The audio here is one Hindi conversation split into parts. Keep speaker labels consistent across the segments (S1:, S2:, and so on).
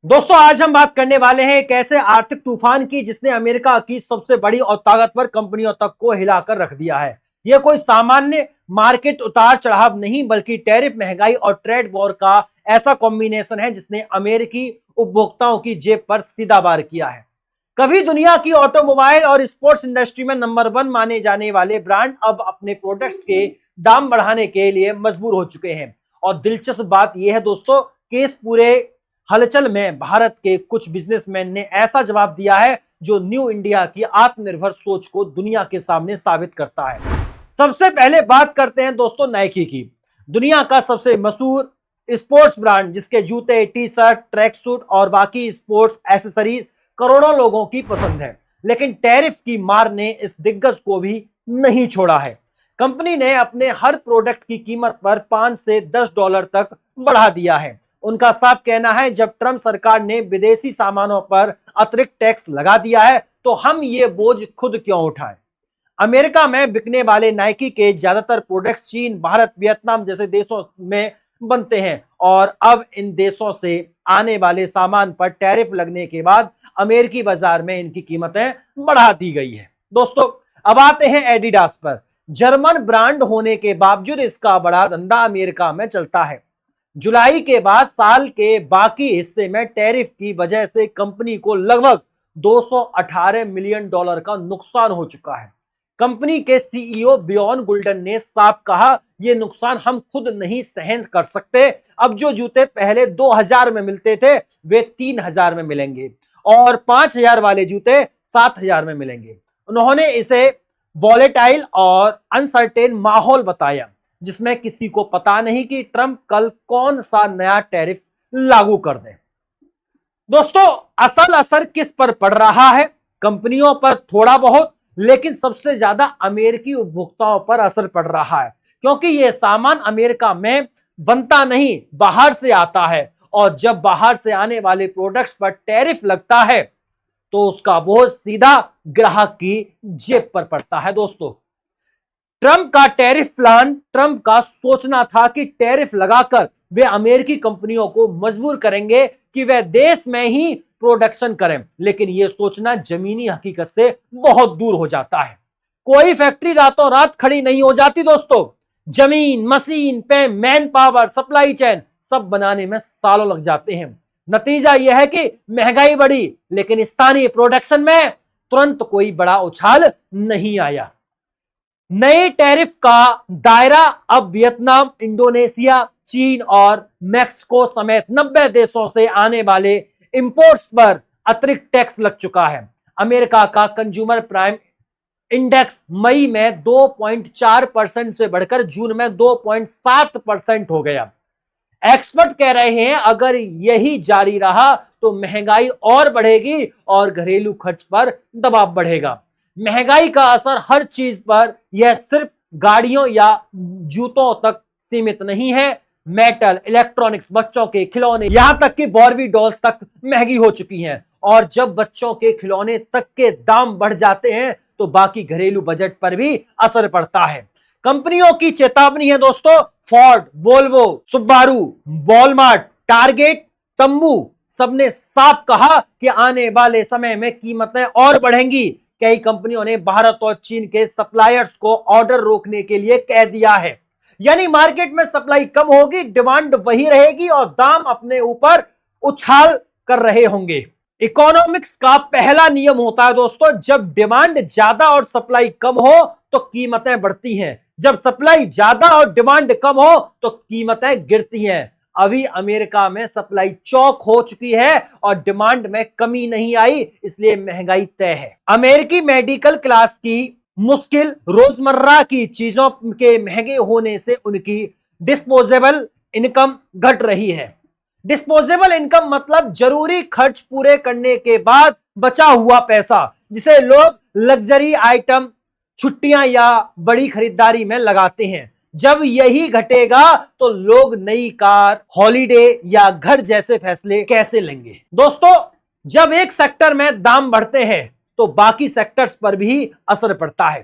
S1: दोस्तों आज हम बात करने वाले हैं एक ऐसे आर्थिक तूफान की जिसने अमेरिका की सबसे बड़ी और ताकतवर कंपनियों तक को हिलाकर रख दिया है। यह कोई सामान्य मार्केट उतार चढ़ाव नहीं बल्कि टैरिफ, महंगाई और ट्रेड वॉर का ऐसा कॉम्बिनेशन है जिसने अमेरिकी उपभोक्ताओं की जेब पर सीधा वार किया है। कभी दुनिया की ऑटोमोबाइल और स्पोर्ट्स इंडस्ट्री में नंबर 1 माने जाने वाले ब्रांड अब अपने प्रोडक्ट्स के दाम बढ़ाने के लिए मजबूर हो चुके हैं। और दिलचस्प बात यह है दोस्तों कि इस पूरे हलचल में भारत के कुछ बिजनेसमैन ने ऐसा जवाब दिया है जो न्यू इंडिया की आत्मनिर्भर सोच को दुनिया के सामने साबित करता है। सबसे पहले बात करते हैं दोस्तों नाइकी की, दुनिया का सबसे मशहूर स्पोर्ट्स ब्रांड जिसके जूते, टी शर्ट, ट्रैक सूट और बाकी स्पोर्ट्स एसेसरीज करोड़ों लोगों की पसंद है। लेकिन टैरिफ की मार ने इस दिग्गज को भी नहीं छोड़ा है। कंपनी ने अपने हर प्रोडक्ट की कीमत पर 5 से $10 तक बढ़ा दिया है। उनका साफ कहना है जब ट्रंप सरकार ने विदेशी सामानों पर अतिरिक्त टैक्स लगा दिया है तो हम ये बोझ खुद क्यों उठाएं। अमेरिका में बिकने वाले नाइकी के ज्यादातर प्रोडक्ट्स चीन, भारत, वियतनाम जैसे देशों में बनते हैं और अब इन देशों से आने वाले सामान पर टैरिफ लगने के बाद अमेरिकी बाजार में इनकी कीमतें बढ़ा दी गई है। दोस्तों अब आते हैं एडिडास पर। जर्मन ब्रांड होने के बावजूद इसका बड़ा धंधा अमेरिका में चलता है। जुलाई के बाद साल के बाकी हिस्से में टैरिफ की वजह से कंपनी को लगभग $218 मिलियन का नुकसान हो चुका है। कंपनी के सीईओ बियॉन गुल्डन ने साफ कहा, यह नुकसान हम खुद नहीं सहन कर सकते। अब जो जूते पहले 2000 में मिलते थे वे 3000 में मिलेंगे और 5000 वाले जूते 7000 में मिलेंगे। उन्होंने इसे वॉलेटाइल और अनसर्टेन माहौल बताया जिसमें किसी को पता नहीं कि ट्रंप कल कौन सा नया टैरिफ लागू कर दे। दोस्तों असल असर किस पर पड़ रहा है? कंपनियों पर थोड़ा बहुत, लेकिन सबसे ज्यादा अमेरिकी उपभोक्ताओं पर असर पड़ रहा है क्योंकि यह सामान अमेरिका में बनता नहीं, बाहर से आता है और जब बाहर से आने वाले प्रोडक्ट्स पर टैरिफ लगता है तो उसका बोझ सीधा ग्राहक की जेब पर पड़ता है। दोस्तों ट्रंप का टैरिफ प्लान, ट्रंप का सोचना था कि टैरिफ लगाकर वे अमेरिकी कंपनियों को मजबूर करेंगे कि वे देश में ही प्रोडक्शन करें, लेकिन यह सोचना जमीनी हकीकत से बहुत दूर हो जाता है। कोई फैक्ट्री रातों रात खड़ी नहीं हो जाती दोस्तों। जमीन, मशीन पे मैन पावर, सप्लाई चेन सब बनाने में सालों लग जाते हैं। नतीजा यह है कि महंगाई बढ़ी लेकिन स्थानीय प्रोडक्शन में तुरंत कोई बड़ा उछाल नहीं आया। नए टैरिफ का दायरा अब वियतनाम, इंडोनेशिया, चीन और मैक्सिको समेत 90 देशों से आने वाले इंपोर्ट्स पर अतिरिक्त टैक्स लग चुका है। अमेरिका का कंज्यूमर प्राइस इंडेक्स मई में 2.4% से बढ़कर जून में 2.7% हो गया। एक्सपर्ट कह रहे हैं अगर यही जारी रहा तो महंगाई और बढ़ेगी और घरेलू खर्च पर दबाव बढ़ेगा। महंगाई का असर हर चीज पर, यह सिर्फ गाड़ियों या जूतों तक सीमित नहीं है। मेटल, इलेक्ट्रॉनिक्स, बच्चों के खिलौने, यहां तक कि बार्बी डॉल्स तक महंगी हो चुकी हैं। और जब बच्चों के खिलौने तक के दाम बढ़ जाते हैं तो बाकी घरेलू बजट पर भी असर पड़ता है। कंपनियों की चेतावनी है दोस्तों। Ford, Volvo, Subaru, Walmart, target, तंबू सबने साफ कहा कि आने वाले समय में कीमतें और बढ़ेंगी। कई कंपनियों ने भारत और चीन के सप्लायर्स को ऑर्डर रोकने के लिए कह दिया है। यानी मार्केट में सप्लाई कम होगी, डिमांड वही रहेगी और दाम अपने ऊपर उछाल कर रहे होंगे। इकोनॉमिक्स का पहला नियम होता है दोस्तों, जब डिमांड ज्यादा और सप्लाई कम हो तो कीमतें बढ़ती हैं, जब सप्लाई ज्यादा और डिमांड कम हो तो कीमतें गिरती हैं। अभी अमेरिका में सप्लाई चौक हो चुकी है और डिमांड में कमी नहीं आई, इसलिए महंगाई तय है। अमेरिकी मेडिकल क्लास की मुश्किल रोजमर्रा की चीजों के महंगे होने से उनकी डिस्पोजेबल इनकम घट रही है। डिस्पोजेबल इनकम मतलब जरूरी खर्च पूरे करने के बाद बचा हुआ पैसा, जिसे लोग लग्जरी आइटम, छुट्टियां या बड़ी खरीदारी में लगाते हैं। जब यही घटेगा तो लोग नई कार, हॉलिडे या घर जैसे फैसले कैसे लेंगे? दोस्तों जब एक सेक्टर में दाम बढ़ते हैं तो बाकी सेक्टर्स पर भी असर पड़ता है।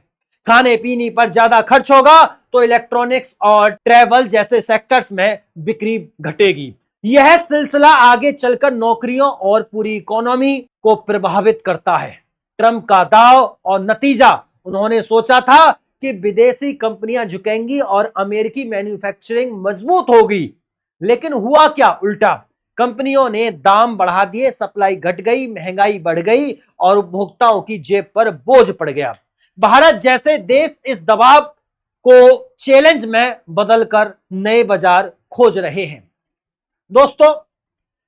S1: खाने पीने पर ज्यादा खर्च होगा तो इलेक्ट्रॉनिक्स और ट्रैवल जैसे सेक्टर्स में बिक्री घटेगी। यह सिलसिला आगे चलकर नौकरियों और पूरी इकोनॉमी को प्रभावित करता है। ट्रंप का दाव और नतीजा, उन्होंने सोचा था कि विदेशी कंपनियां झुकेंगी और अमेरिकी मैन्युफैक्चरिंग मजबूत होगी, लेकिन हुआ क्या? उल्टा। कंपनियों ने दाम बढ़ा दिए, सप्लाई घट गई, महंगाई बढ़ गई और उपभोक्ताओं की जेब पर बोझ पड़ गया। भारत जैसे देश इस दबाव को चैलेंज में बदलकर नए बाजार खोज रहे हैं। दोस्तों,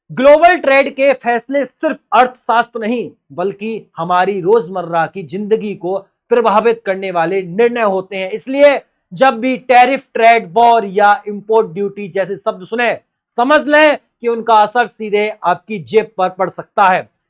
S1: ग्लोबल ट्रेड के फैसले सिर्फ अर्थशास्त्र नहीं बल्कि हमारी रोजमर्रा की जिंदगी को प्रभावित करने वाले निर्णय होते हैं। इसलिए जब भी टैरिफ, ट्रेड वॉर या इंपोर्ट ड्यूटी जैसे शब्द सुने, समझ लें कि उनका असर सीधे आपकी जेब पर पड़ सकता है।